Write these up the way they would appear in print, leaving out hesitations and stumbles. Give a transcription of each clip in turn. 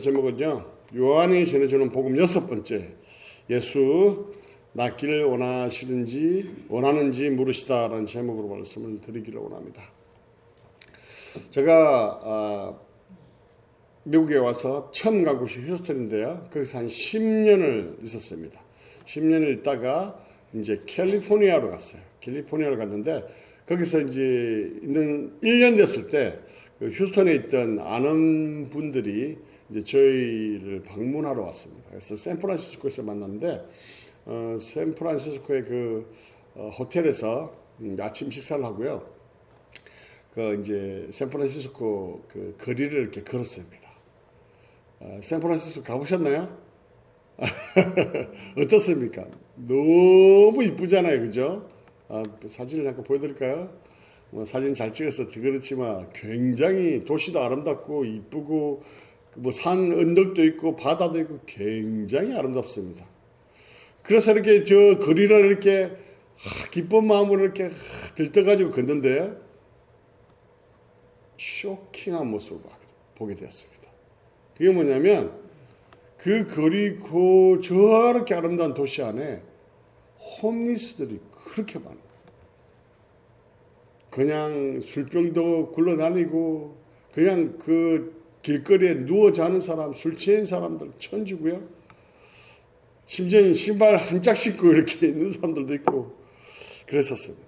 제목은요, 요한이 전해주는 복음 6번째, 예수 낫기를 원하는지 물으시다라는 제목으로 말씀을 드리기를 원합니다. 제가 미국에 와서 처음 간 곳이 휴스턴인데요. 거기서 한 10년을 있었습니다. 10년을 있다가 이제 캘리포니아로 갔어요. 캘리포니아로 갔는데 거기서 이제 있는 1년 됐을 때 그 휴스턴에 있던 아는 분들이 이제 저희를 방문하러 왔습니다. 그래서 샌프란시스코에서 만났는데 샌프란시스코의 그 호텔에서 아침 식사를 하고요. 그 이제 샌프란시스코 그 거리를 이렇게 걸었습니다. 샌프란시스코 가보셨나요? 어떻습니까? 너무 이쁘잖아요, 그죠? 사진을 잠깐 보여드릴까요? 사진 잘 찍어서 그렇지만 굉장히 도시도 아름답고 이쁘고 뭐 산 언덕도 있고 바다도 있고 굉장히 아름답습니다. 그래서 이렇게 저 거리를 이렇게 기쁜 마음으로 이렇게 들떠가지고 걷는데 쇼킹한 모습을 보게 되었습니다. 그게 뭐냐면 그 거리 저렇게 아름다운 도시 안에 홈리스들이 그렇게 많은 거예요. 그냥 술병도 굴러다니고 그냥 그 길거리에 누워 자는 사람, 술 취한 사람들 천주고요. 심지어는 신발 한 짝 신고 이렇게 있는 사람들도 있고 그랬었습니다.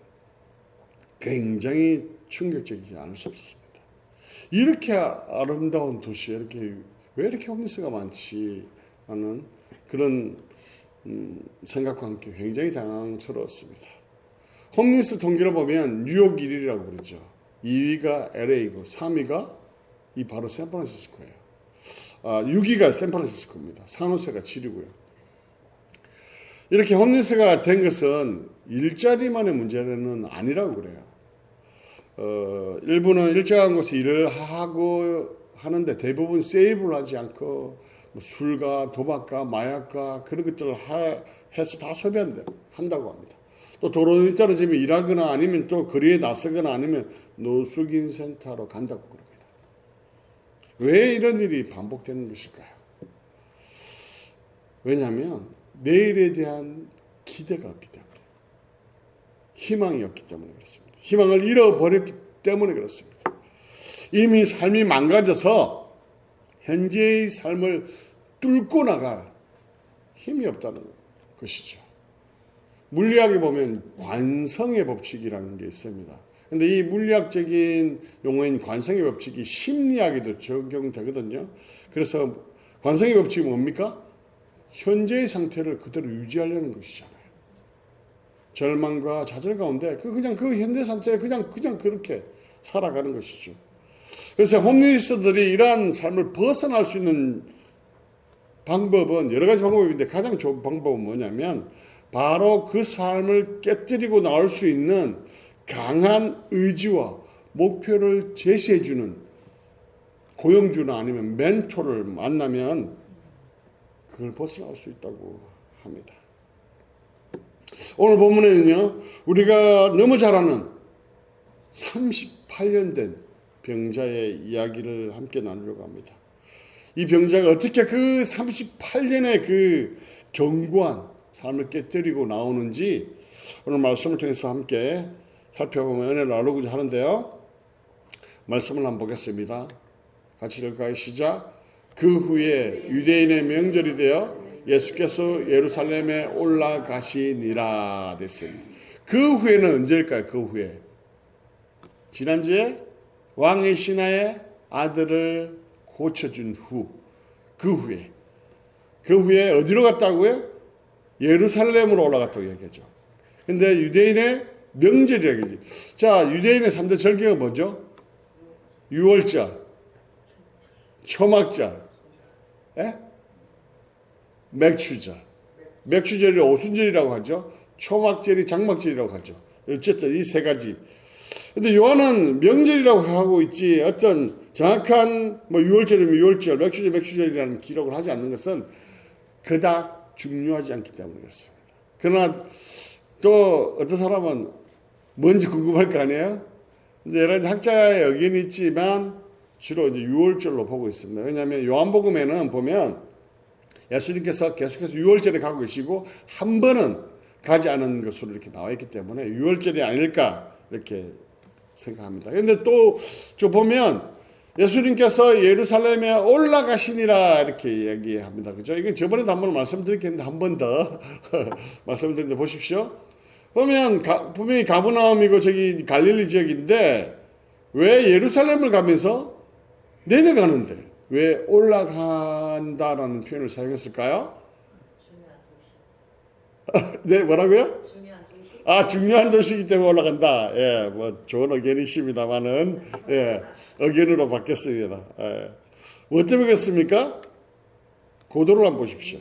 굉장히 충격적이지 않을 수 없었습니다. 이렇게 아름다운 도시에 왜 이렇게 홈리스가 많지 하는 그런 생각과 함께 굉장히 당황스러웠습니다. 홈리스 통계를 보면 뉴욕 1위라고 그러죠. 2위가 LA고 3위가 이 바로 샌프란시스코예요. 6위가 샌프란시스코입니다. 산호세가 7위고요. 이렇게 홈리스가 된 것은 일자리만의 문제는 아니라고 그래요. 일부는 일정한 곳에 일을 하고 하는데 대부분 세이브를 하지 않고 뭐 술과 도박과 마약과 그런 것들을 해서 다 소비한다고 합니다. 또 도로에 떨어지면 일하거나 아니면 또 거리에 나서거나 아니면 노숙인 센터로 간다고 그럽니다. 왜 이런 일이 반복되는 것일까요? 왜냐하면 내일에 대한 기대가 없기 때문에, 희망이 없기 때문에 그렇습니다. 희망을 잃어버렸기 때문에 그렇습니다. 이미 삶이 망가져서 현재의 삶을 뚫고 나갈 힘이 없다는 것이죠. 물리학에 보면 관성의 법칙이라는 게 있습니다. 근데 이 물리학적인 용어인 관성의 법칙이 심리학에도 적용되거든요. 그래서 관성의 법칙이 뭡니까? 현재의 상태를 그대로 유지하려는 것이잖아요. 절망과 좌절 가운데 그냥 그 현재 상태에 그냥 그렇게 살아가는 것이죠. 그래서 홈리스들이 이러한 삶을 벗어날 수 있는 방법은 여러 가지 방법인데 가장 좋은 방법은 뭐냐면 바로 그 삶을 깨뜨리고 나올 수 있는 강한 의지와 목표를 제시해주는 고용주나 아니면 멘토를 만나면 그걸 벗어날 수 있다고 합니다. 오늘 본문에는요, 우리가 너무 잘 아는 38년 된 병자의 이야기를 함께 나누려고 합니다. 이 병자가 어떻게 그 38년의 그 견고한 삶을 깨뜨리고 나오는지 오늘 말씀을 통해서 함께 살펴보면 은혜를 나누고자 하는데요. 말씀을 한번 보겠습니다. 같이 읽을까요? 시작. 그 후에 유대인의 명절이 되어 예수께서 예루살렘에 올라가시니라 됐습니다. 그 후에는 언제일까요? 그 후에 지난주에 왕의 신하의 아들을 고쳐준 후, 그 후에 어디로 갔다고요? 예루살렘으로 올라갔다고 얘기하죠. 근데 유대인의 명절이라고 얘기하죠. 자, 유대인의 3대 절기가 뭐죠? 유월절, 초막절, 맥추절. 맥추절이 오순절이라고 하죠. 초막절이 장막절이라고 하죠. 어쨌든 이 세 가지. 근데 요한은 명절이라고 하고 있지 어떤 정확한 뭐 유월절이면 유월절, 맥추절이라는 기록을 하지 않는 것은 그닥 중요하지 않기 때문에 그렇습니다. 그러나 또 어떤 사람은 뭔지 궁금할 거 아니에요? 이제 여러 가지 학자의 의견이 있지만 주로 이제 유월절로 보고 있습니다. 왜냐하면 요한복음에는 보면 예수님께서 계속해서 유월절에 가고 계시고 한 번은 가지 않은 것으로 이렇게 나와 있기 때문에 유월절이 아닐까 이렇게 생각합니다. 그런데 또 저 보면 예수님께서 예루살렘에 올라가시니라 이렇게 얘기합니다. 그죠? 이건 저번에도 한번 말씀드렸겠는데 한 번 더 말씀드리는데 보십시오. 보면 분명히 가버나움이고 저기 갈릴리 지역인데 왜 예루살렘을 가면서 내려가는데 왜 올라간다라는 표현을 사용했을까요? 네, 뭐라고요? 중요한 도시이기 때문에 올라간다. 예, 뭐 좋은 의견이십니다만은 예, 의견으로 바뀌었습니다. 예. 뭐 때문에 그렇습니까? 고도를 한번 보십시오.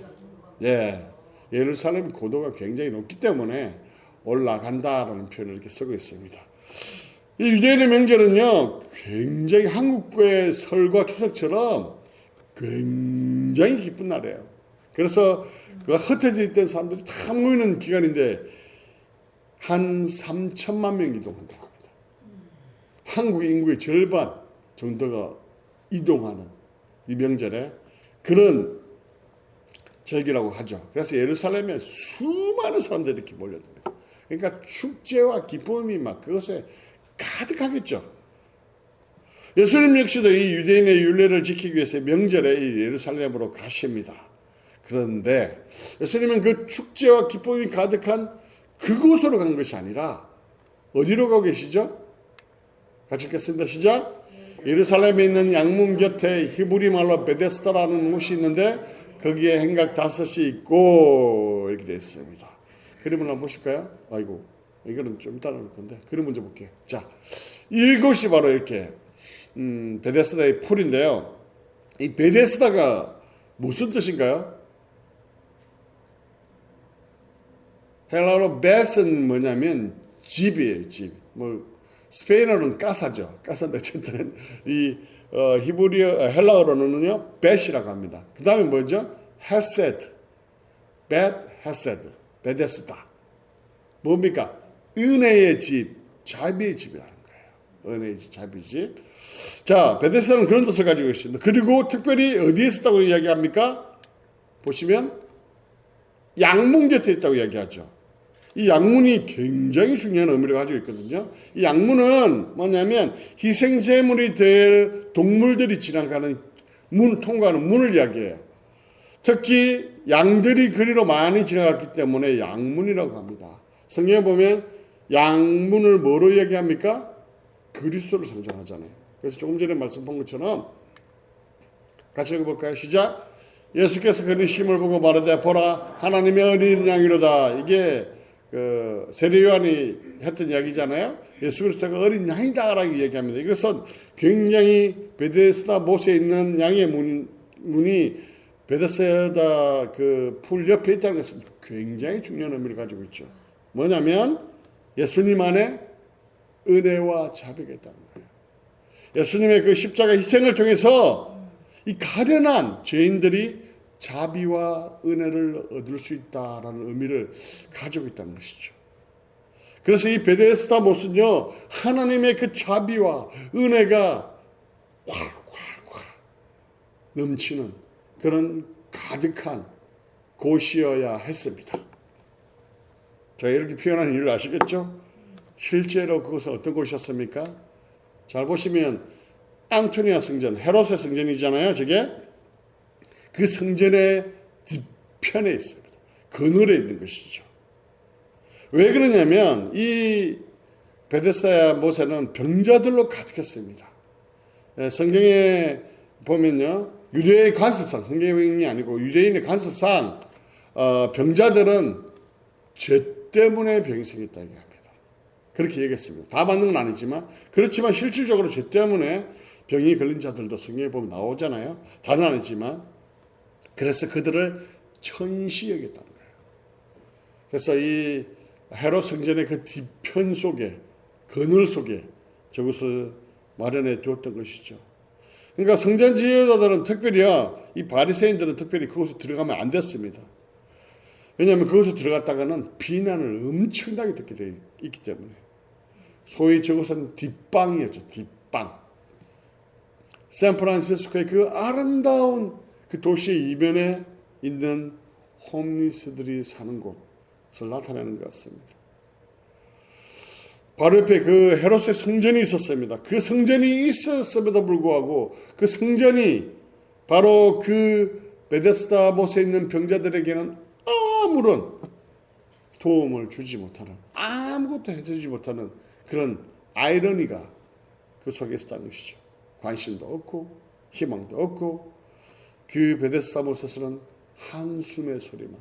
예, 예루살렘 고도가 굉장히 높기 때문에 올라간다라는 표현을 이렇게 쓰고 있습니다. 이 유대인의 명절은요, 굉장히 한국의 설과 추석처럼 굉장히 기쁜 날이에요. 그래서 그 흩어져 있던 사람들이 다 모이는 기간인데 한 3천만 명이 이동한다고 합니다. 한국 인구의 절반 정도가 이동하는 이 명절에 그런 절기라고 하죠. 그래서 예루살렘에 수많은 사람들이 이렇게 몰려듭니다. 그러니까 축제와 기쁨이 막 그것에 가득하겠죠. 예수님 역시도 이 유대인의 율례를 지키기 위해서 명절에 이 예루살렘으로 가십니다. 그런데 예수님은 그 축제와 기쁨이 가득한 그곳으로 간 것이 아니라 어디로 가고 계시죠? 같이 읽겠습니다. 시작. 예루살렘에 있는 양문 곁에 히브리 말로 베데스다라는 곳이 있는데 거기에 행각 5이 있고 이렇게 되어 있습니다. 그림을 한번 보실까요? 아이고, 이거는 좀 이따 나올 건데 그림 먼저 볼게요. 자, 이곳이 바로 이렇게 베데스다의 풀인데요. 이 베데스다가 무슨 뜻인가요? 헬라어로 베스는 뭐냐면 집이에요, 집. 뭐 스페인어로는 까사죠. 까사인데 어쨌든 이 히브리어 헬라어로는요 벳이라고 합니다. 그 다음에 뭐죠? 헤세드, 벳 헤세드, 베데스다. 뭡니까? 은혜의 집, 자비의 집이라는 거예요. 은혜의 집, 자비의 집. 자, 베데스다는 그런 뜻을 가지고 있습니다. 그리고 특별히 어디에 있었다고 이야기합니까? 보시면 양문 곁에 있다고 이야기하죠. 이 양문이 굉장히 중요한 의미를 가지고 있거든요. 이 양문은 뭐냐면 희생제물이 될 동물들이 지나가는 문, 통과하는 문을 이야기해요. 특히 양들이 그리로 많이 지나갔기 때문에 양문이라고 합니다. 성경에 보면 양문을 뭐로 얘기합니까? 그리스도를 상징하잖아요. 그래서 조금 전에 말씀 본 것처럼 같이 읽어볼까요? 시작. 예수께서 그의 심을 보고 말하되 보라 하나님의 어린 양이로다. 이게 세례 요한이 했던 이야기잖아요. 예수 그리스도가 어린 양이다라고 얘기합니다. 이것은 굉장히 베데스다 못에 있는 양의 문이 베데스다 그 풀 옆에 있다는 것은 굉장히 중요한 의미를 가지고 있죠. 뭐냐면 예수님 안에 은혜와 자비가 있다는 거예요. 예수님의 그 십자가 희생을 통해서 이 가련한 죄인들이 자비와 은혜를 얻을 수 있다라는 의미를 가지고 있다는 것이죠. 그래서 이 베데스다 못은요, 하나님의 그 자비와 은혜가 콸콸콸 넘치는 그런 가득한 곳이어야 했습니다. 제가 이렇게 표현하는 이유를 아시겠죠? 실제로 그것은 어떤 곳이었습니까? 잘 보시면 안토니아 성전, 헤롯의 성전이잖아요. 저게 그 성전의 뒤편에 있습니다. 그늘에 있는 것이죠. 왜 그러냐면 이 베데스다 못에는 병자들로 가득했습니다. 성경에 보면요, 유대의 관습상, 성경이 아니고 유대인의 관습상 병자들은 죄 때문에 병이 생겼다 얘기합니다. 그렇게 얘기했습니다. 다 맞는 건 아니지만 그렇지만 실질적으로 죄 때문에 병이 걸린 자들도 성경에 보면 나오잖아요. 다는 아니지만 그래서 그들을 천시 여겼다는 거예요. 그래서 이 헤롯 성전의 그 뒤편 속에 그늘 속에 저것을 마련해 두었던 것이죠. 그러니까 성전 지휘자들은 특별히요, 이 바리새인들은 특별히 그곳에 들어가면 안 됐습니다. 왜냐하면 그곳에 들어갔다가는 비난을 엄청나게 듣게 돼 있기 때문에. 소위 저것은 뒷방이었죠. 뒷방. 샌프란시스코의 그 아름다운 그 도시의 이면에 있는 홈리스들이 사는 곳을 나타내는 것 같습니다. 바로 옆에 그 헤롯의 성전이 있었습니다. 그 성전이 있었음에도 불구하고 그 성전이 바로 그 베데스다 못에 있는 병자들에게는 아무런 도움을 주지 못하는, 아무것도 해주지 못하는 그런 아이러니가 그 속에 있었다는 것이죠. 관심도 없고 희망도 없고 그 베데스다 못에서는 한숨의 소리만,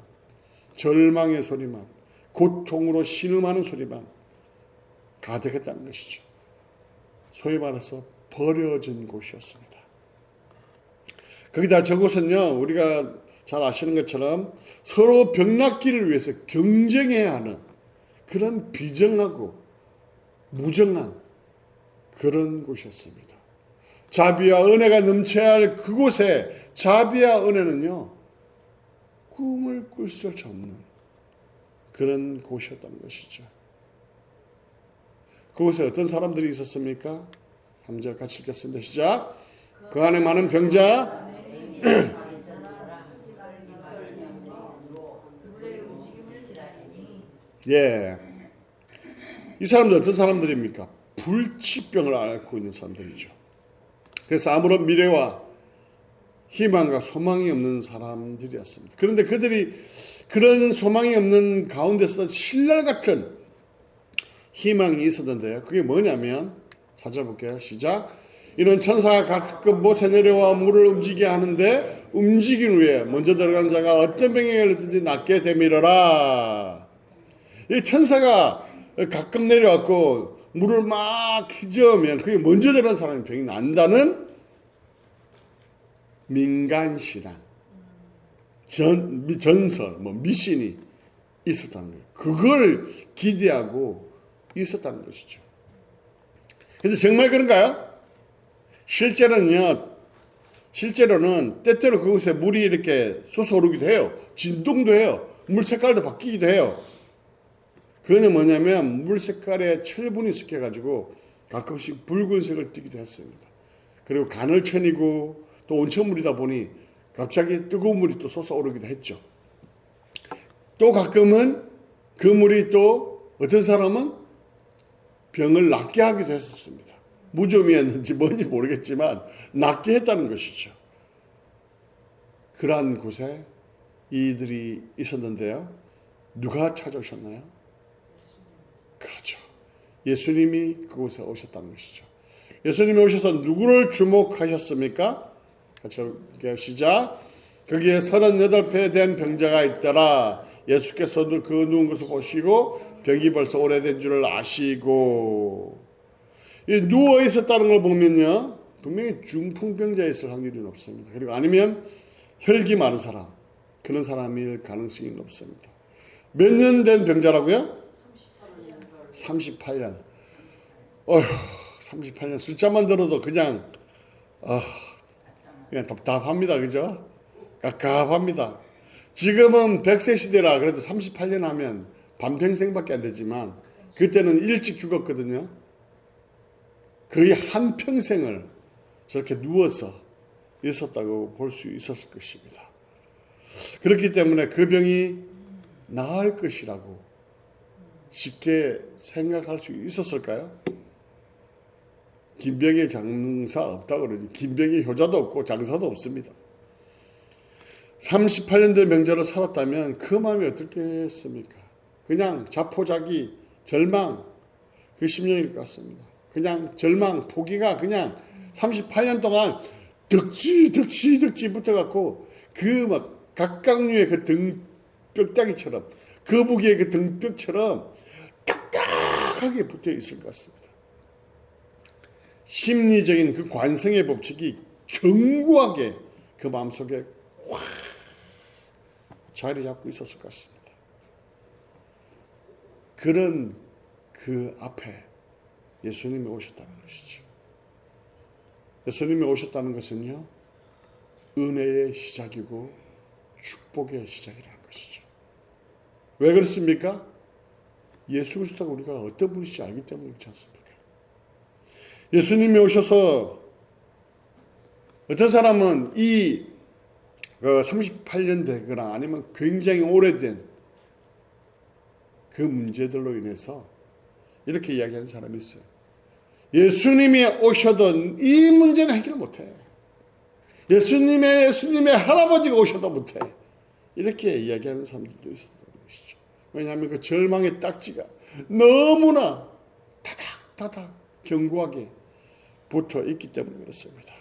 절망의 소리만, 고통으로 신음하는 소리만 가득했다는 것이죠. 소위 말해서 버려진 곳이었습니다. 거기다 저곳은요, 우리가 잘 아시는 것처럼 서로 병낫기를 위해서 경쟁해야 하는 그런 비정하고 무정한 그런 곳이었습니다. 자비와 은혜가 넘쳐야 할 그곳에 자비와 은혜는요, 꿈을 꿀 수 없는 그런 곳이었다는 것이죠. 그곳에 어떤 사람들이 있었습니까? 3절 같이 읽겠습니다. 시작. 그 안에 많은 병자, 예, 이 사람들 어떤 사람들입니까? 불치병을 앓고 있는 사람들이죠. 그래서 아무런 미래와 희망과 소망이 없는 사람들이었습니다. 그런데 그들이 그런 소망이 없는 가운데서도 신랄 같은 희망이 있었는데요. 그게 뭐냐면, 찾아볼게요. 시작. 이는 천사가 가끔 못에 내려와 물을 움직이게 하는데 움직인 후에 먼저 들어간 자가 어떤 병에 걸렸든지 낫게 되밀어라. 이 천사가 가끔 내려왔고 물을 막 휘저으면 그게 먼저 들어간 사람이 병이 난다는 민간신앙, 전설, 미신이 있었다는 거예요. 그걸 기대하고 있었다는 것이죠. 근데 정말 그런가요? 실제로는 때때로 그곳에 물이 이렇게 솟아오르기도 해요. 진동도 해요. 물 색깔도 바뀌기도 해요. 그거는 뭐냐면 물 색깔에 철분이 섞여가지고 가끔씩 붉은색을 띠기도 했습니다. 그리고 간헐천이고 또 온천물이다 보니 갑자기 뜨거운 물이 또 솟아오르기도 했죠. 또 가끔은 그 물이 또 어떤 사람은 병을 낫게 하기도 했었습니다. 무좀이었는지 뭔지 모르겠지만 낫게 했다는 것이죠. 그러한 곳에 이들이 있었는데요. 누가 찾아오셨나요? 그렇죠. 예수님이 그곳에 오셨다는 것이죠. 예수님이 오셔서 누구를 주목하셨습니까? 같이 시작. 거기에 38배 된 병자가 있더라. 예수께서도 그 누운 것을 보시고 병이 벌써 오래된 줄을 아시고, 누워 있었다는 걸 보면요, 분명히 중풍병자에 있을 확률이 높습니다. 그리고 아니면 혈기 많은 사람, 그런 사람일 가능성이 높습니다. 몇 년 된 병자라고요? 38년. 38년 숫자만 들어도 그냥 답답합니다. 그죠? 갑갑합니다. 지금은 100세 시대라 그래도 38년 하면 반평생밖에 안 되지만 그때는 일찍 죽었거든요. 거의 한평생을 저렇게 누워서 있었다고 볼 수 있었을 것입니다. 그렇기 때문에 그 병이 나을 것이라고 쉽게 생각할 수 있었을까요? 긴병의 장사 없다고 그러지. 긴병의 효자도 없고 장사도 없습니다. 38년 된 병자를 살았다면 그 마음이 어떻겠습니까? 그냥 자포자기, 절망, 그 10년일 것 같습니다. 그냥 절망, 포기가 그냥 38년 동안 덕지 붙어갖고 그 막 각각류의 그 등뼈다귀처럼, 거북이의 그 등뼈처럼 딱딱하게 붙어 있을 것 같습니다. 심리적인 그 관성의 법칙이 견고하게 그 마음속에 확 자리 잡고 있었을 것 같습니다. 그런 그 앞에 예수님이 오셨다는 것이죠. 예수님이 오셨다는 것은요, 은혜의 시작이고 축복의 시작이라는 것이죠. 왜 그렇습니까? 예수 그리스도가 우리가 어떤 분이신지 알기 때문에 그렇지 않습니까? 예수님이 오셔서 어떤 사람은 이 38년 되거나 아니면 굉장히 오래된 그 문제들로 인해서 이렇게 이야기하는 사람이 있어요. 예수님이 오셔도 이 문제는 해결 못해. 예수님의 할아버지가 오셔도 못해. 이렇게 이야기하는 사람들도 있었던 것이죠. 왜냐하면 그 절망의 딱지가 너무나 다닥다닥 견고하게 붙어 있기 때문에 그렇습니다.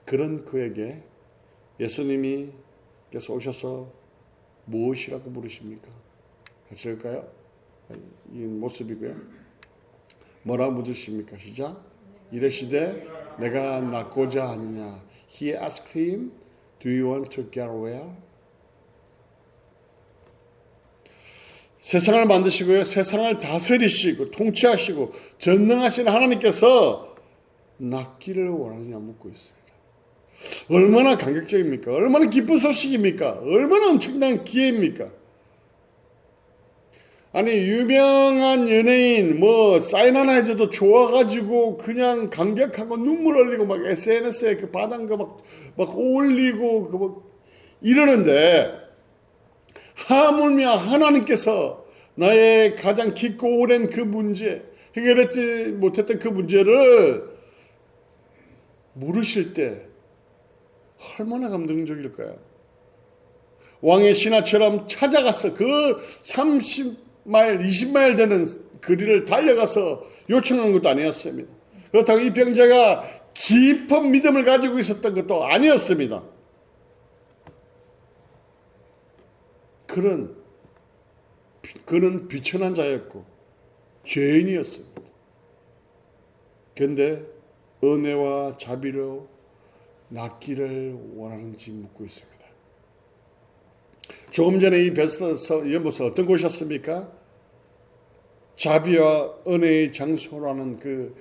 그런 그에게 예수님께서 오셔서 무엇이라고 물으십니까? 했을까요? 이 모습이고요. 뭐라고 물으십니까? 시작. 이르시되 내가 낫고자 하느냐. He asked him, do you want to get well? 세상을 만드시고요. 세상을 다스리시고 통치하시고 전능하신 하나님께서 낫기를 원하느냐 묻고 있습니다. 얼마나 감격적입니까? 얼마나 기쁜 소식입니까? 얼마나 엄청난 기회입니까? 아니 유명한 연예인 사인 하나 해줘도 좋아가지고 그냥 감격하고 눈물 흘리고 막 SNS에 그 받은 거 막 올리고 이러는데 하물며 하나님께서 나의 가장 깊고 오랜 그 문제, 해결하지 못했던 그 문제를 물으실 때 얼마나 감동적일까요? 왕의 신하처럼 찾아가서 그 30마일, 20마일 되는 거리를 달려가서 요청한 것도 아니었습니다. 그렇다고 이 병자가 깊은 믿음을 가지고 있었던 것도 아니었습니다. 그는 비천한 자였고 죄인이었습니다. 그런데 은혜와 자비로 낫기를 원하는지 묻고 있습니다. 조금 전에 이 베스터 연못은 어떤 곳이었습니까? 자비와 은혜의 장소라는 그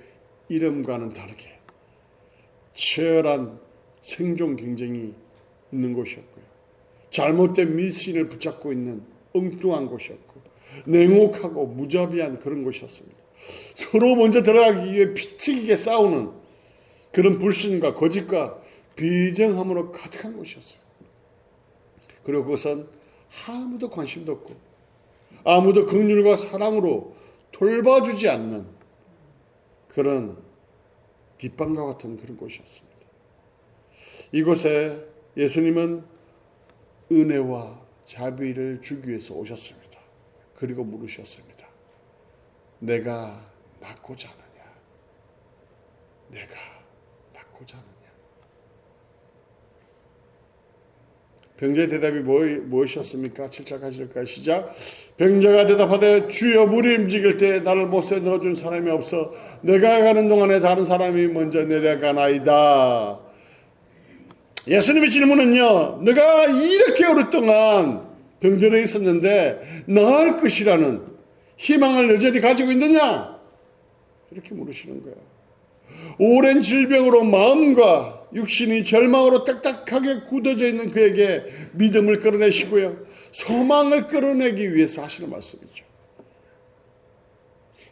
이름과는 다르게 치열한 생존 경쟁이 있는 곳이었고요. 잘못된 미신을 붙잡고 있는 엉뚱한 곳이었고 냉혹하고 무자비한 그런 곳이었습니다. 서로 먼저 들어가기 위해 피튀기게 싸우는 그런 불신과 거짓과 비정함으로 가득한 곳이었어요. 그리고 그것은 아무도 관심도 없고 아무도 긍휼과 사랑으로 돌봐주지 않는 그런 뒷방과 같은 그런 곳이었습니다. 이곳에 예수님은 은혜와 자비를 주기 위해서 오셨습니다. 그리고 물으셨습니다. 내가 낫고자 하느냐? 내가 낫고자 하느냐? 병자의 대답이 무엇이었습니까? 7절 가실까요? 시작. 병자가 대답하되 주여 물이 움직일 때 나를 못에 넣어준 사람이 없어 내가 가는 동안에 다른 사람이 먼저 내려가나이다. 예수님의 질문은요, 내가 이렇게 오랫동안 병들어 있었는데 나을 것이라는 희망을 여전히 가지고 있느냐? 이렇게 물으시는 거예요. 오랜 질병으로 마음과 육신이 절망으로 딱딱하게 굳어져 있는 그에게 믿음을 끌어내시고요, 소망을 끌어내기 위해서 하시는 말씀이죠.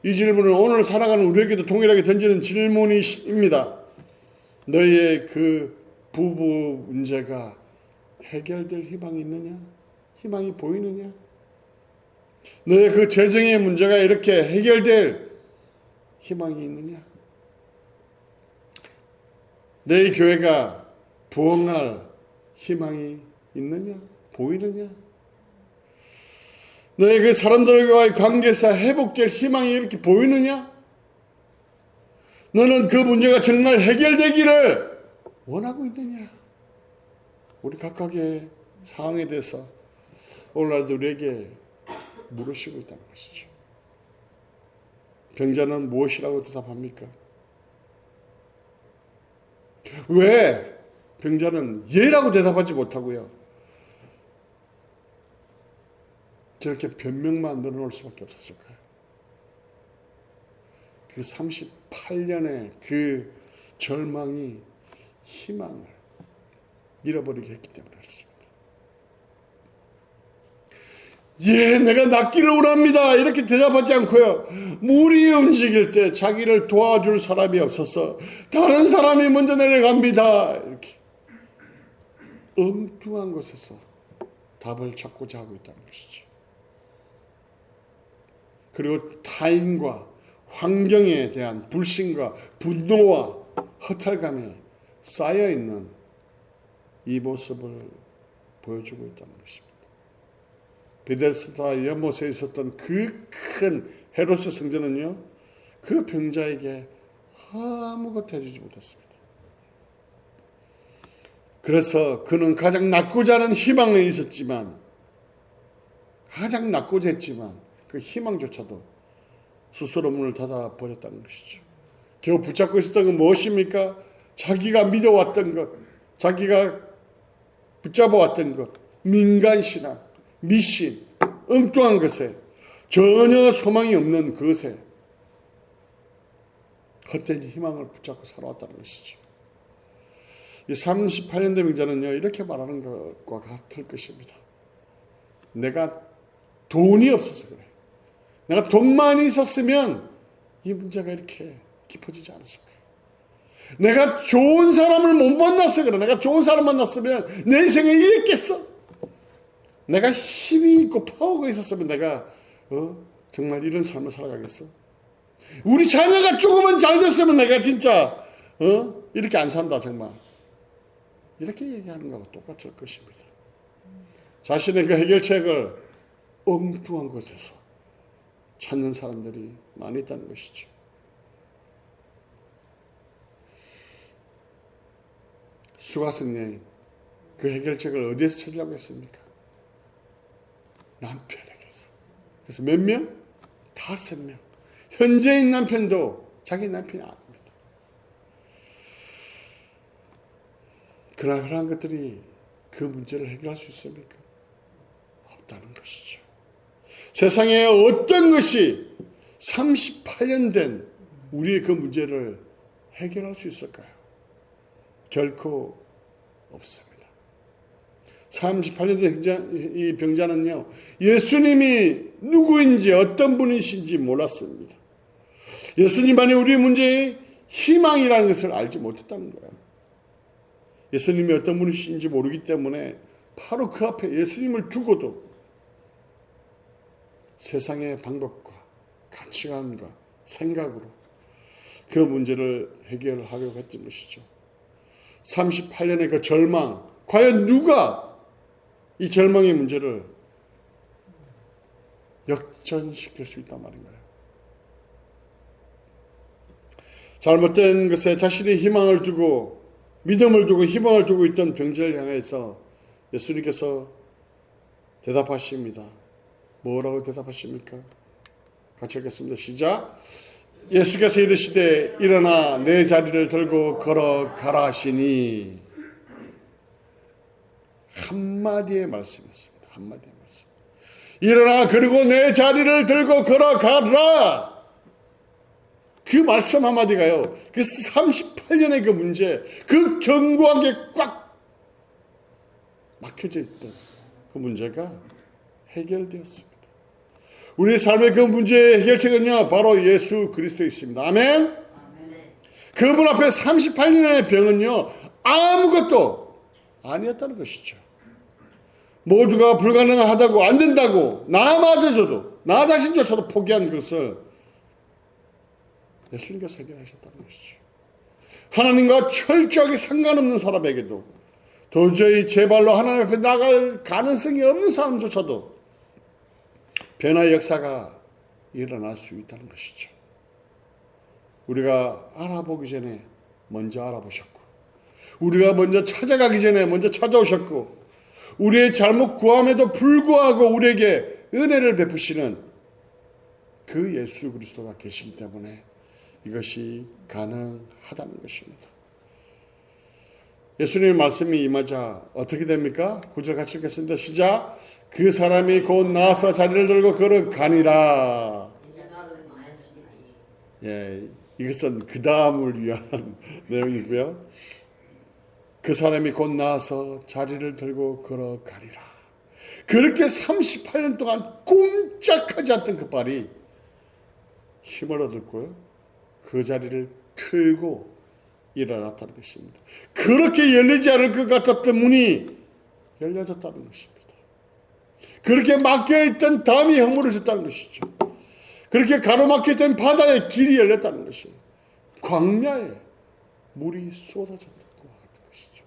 이 질문은 오늘 살아가는 우리에게도 동일하게 던지는 질문입니다. 너희의 그 부부 문제가 해결될 희망이 있느냐? 희망이 보이느냐? 너의 그 재정의 문제가 이렇게 해결될 희망이 있느냐? 너희 교회가 부흥할 희망이 있느냐? 보이느냐? 너희 그 사람들과의 관계에서 회복될 희망이 이렇게 보이느냐? 너는 그 문제가 정말 해결되기를 원하고 있느냐? 우리 각각의 상황에 대해서 오늘날도 우리에게 물으시고 있다는 것이죠. 병자는 무엇이라고 대답합니까? 왜 병자는 예라고 대답하지 못하고요, 저렇게 변명만 늘어놓을 수밖에 없었을까요? 그 38년의 그 절망이 희망을 잃어버리게 했기 때문에 그렇습니다. 예, 내가 낫기를 원합니다. 이렇게 대답하지 않고요. 물이 움직일 때 자기를 도와줄 사람이 없어서 다른 사람이 먼저 내려갑니다. 이렇게 엉뚱한 곳에서 답을 찾고자 하고 있다는 것이죠. 그리고 타인과 환경에 대한 불신과 분노와 허탈감에 쌓여있는 이 모습을 보여주고 있다는 것입니다. 베데스다 연못에 있었던 그 큰 헤롯의 성전은요, 그 병자에게 아무것도 해주지 못했습니다. 그래서 그는 가장 낫고자 하는 희망은 있었지만, 가장 낫고자 했지만 그 희망조차도 스스로 문을 닫아 버렸다는 것이죠. 겨우 붙잡고 있었던 건 무엇입니까? 자기가 믿어왔던 것, 자기가 붙잡아왔던 것, 민간신앙, 미신, 엉뚱한 것에, 전혀 소망이 없는 것에 헛된 희망을 붙잡고 살아왔다는 것이죠. 이 38년 된 병자는요, 이렇게 말하는 것과 같을 것입니다. 내가 돈이 없어서 그래. 내가 돈만 있었으면 이 문제가 이렇게 깊어지지 않았을 거예요. 내가 좋은 사람을 못 만나서 그래. 내가 좋은 사람 만났으면 내 인생에 이랬겠어. 내가 힘이 있고 파워가 있었으면 내가 정말 이런 삶을 살아가겠어. 우리 자녀가 조금만 잘 됐으면 내가 진짜 이렇게 안 산다 정말. 이렇게 얘기하는 거하고 똑같을 것입니다. 자신의 그 해결책을 엉뚱한 곳에서 찾는 사람들이 많이 있다는 것이죠. 수가성 여인, 그 해결책을 어디에서 찾으려고 했습니까? 남편에게서. 그래서 몇 명? 5명. 현재인 남편도 자기 남편이 아닙니다. 그러나 그러한 것들이 그 문제를 해결할 수 있습니까? 없다는 것이죠. 세상에 어떤 것이 38년 된 우리의 그 문제를 해결할 수 있을까요? 결코 없습니다. 38년 된 이 병자는요, 예수님이 누구인지 어떤 분이신지 몰랐습니다. 예수님만이 우리 문제의 희망이라는 것을 알지 못했다는 거예요. 예수님이 어떤 분이신지 모르기 때문에 바로 그 앞에 예수님을 두고도 세상의 방법과 가치관과 생각으로 그 문제를 해결하려고 했던 것이죠. 38년의 그 절망, 과연 누가 이 절망의 문제를 역전시킬 수 있단 말인가요? 잘못된 것에 자신의 희망을 두고 믿음을 두고 희망을 두고 있던 병자를 향해서 예수님께서 대답하십니다. 뭐라고 대답하십니까? 같이 읽겠습니다. 시작. 예수께서 이르시되 일어나 내 자리를 들고 걸어가라 하시니, 한마디의 말씀이었습니다. 한마디의 말씀. 일어나 그리고 내 자리를 들고 걸어가라. 그 말씀 한마디가요, 그 38년의 그 문제, 그 견고하게 꽉 막혀져 있던 그 문제가 해결되었습니다. 우리 삶의 그 문제의 해결책은요, 바로 예수 그리스도에 있습니다. 아멘? 그분 앞에 38년의 병은요, 아무것도 아니었다는 것이죠. 모두가 불가능하다고, 안 된다고, 나마저도, 나 자신조차도 포기한 것을 예수님께서 해결하셨다는 것이죠. 하나님과 철저하게 상관없는 사람에게도, 도저히 제 발로 하나님 앞에 나갈 가능성이 없는 사람조차도 변화의 역사가 일어날 수 있다는 것이죠. 우리가 알아보기 전에 먼저 알아보셨고, 우리가 먼저 찾아가기 전에 먼저 찾아오셨고, 우리의 잘못 구함에도 불구하고 우리에게 은혜를 베푸시는 그 예수 그리스도가 계시기 때문에 이것이 가능하다는 것입니다. 예수님의 말씀이 임하자 어떻게 됩니까? 9절 같이 읽겠습니다. 시작. 그 사람이 곧 나아서 자리를 들고 걸어가니라. 예, 이것은 그 다음을 위한 내용이고요. 그 사람이 곧 나아서 자리를 들고 걸어가리라. 그렇게 38년 동안 꼼짝하지 않던 그 발이 힘을 얻었고요. 그 자리를 틀고 일어났다는 것입니다. 그렇게 열리지 않을 것 같았던 문이 열려졌다는 것입니다. 그렇게 막혀있던 담이 허물어졌다는 것이죠. 그렇게 가로막혀있던 바다의 길이 열렸다는 것이에요. 광야에 물이 쏟아졌던 것 같은 것이죠.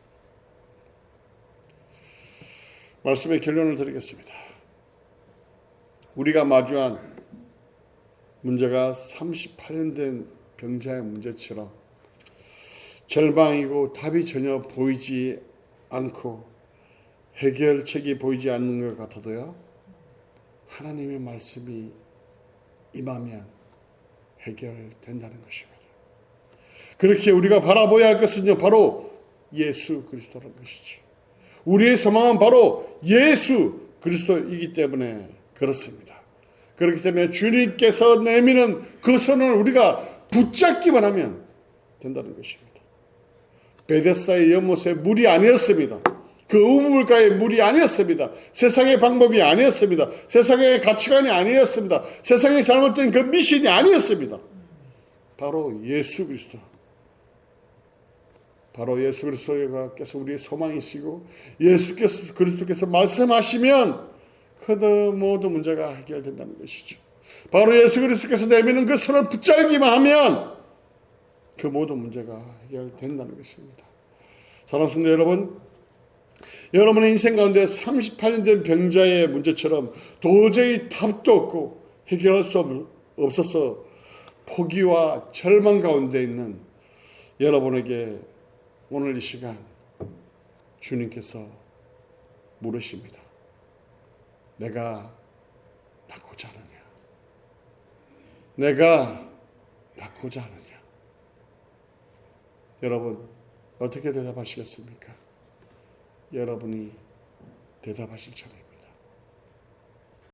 말씀의 결론을 드리겠습니다. 우리가 마주한 문제가 38년 된 병자의 문제처럼 절망이고 답이 전혀 보이지 않고 해결책이 보이지 않는 것 같아도요, 하나님의 말씀이 임하면 해결된다는 것입니다. 그렇게 우리가 바라보아야 할 것은요, 바로 예수 그리스도라는 것이죠. 우리의 소망은 바로 예수 그리스도이기 때문에 그렇습니다. 그렇기 때문에 주님께서 내미는 그 손을 우리가 붙잡기만 하면 된다는 것입니다. 베데스다의 연못에 물이 아니었습니다. 그 우물가의 물이 아니었습니다. 세상의 방법이 아니었습니다. 세상의 가치관이 아니었습니다. 세상의 잘못된 그 미신이 아니었습니다. 바로 예수 그리스도. 바로 예수 그리스도께서 우리의 소망이시고 예수 그리스도께서 말씀하시면 그 모든 문제가 해결된다는 것이죠. 바로 예수 그리스도께서 내미는 그 손을 붙잡기만 하면 그 모든 문제가 해결된다는 것입니다. 사랑하는 성도 여러분, 여러분의 인생 가운데 38년 된 병자의 문제처럼 도저히 답도 없고 해결할 수 없어서 포기와 절망 가운데 있는 여러분에게 오늘 이 시간 주님께서 물으십니다. 내가 낫고자 하느냐? 내가 낫고자 하느냐? 여러분 어떻게 대답하시겠습니까? 여러분이 대답하실 차례입니다.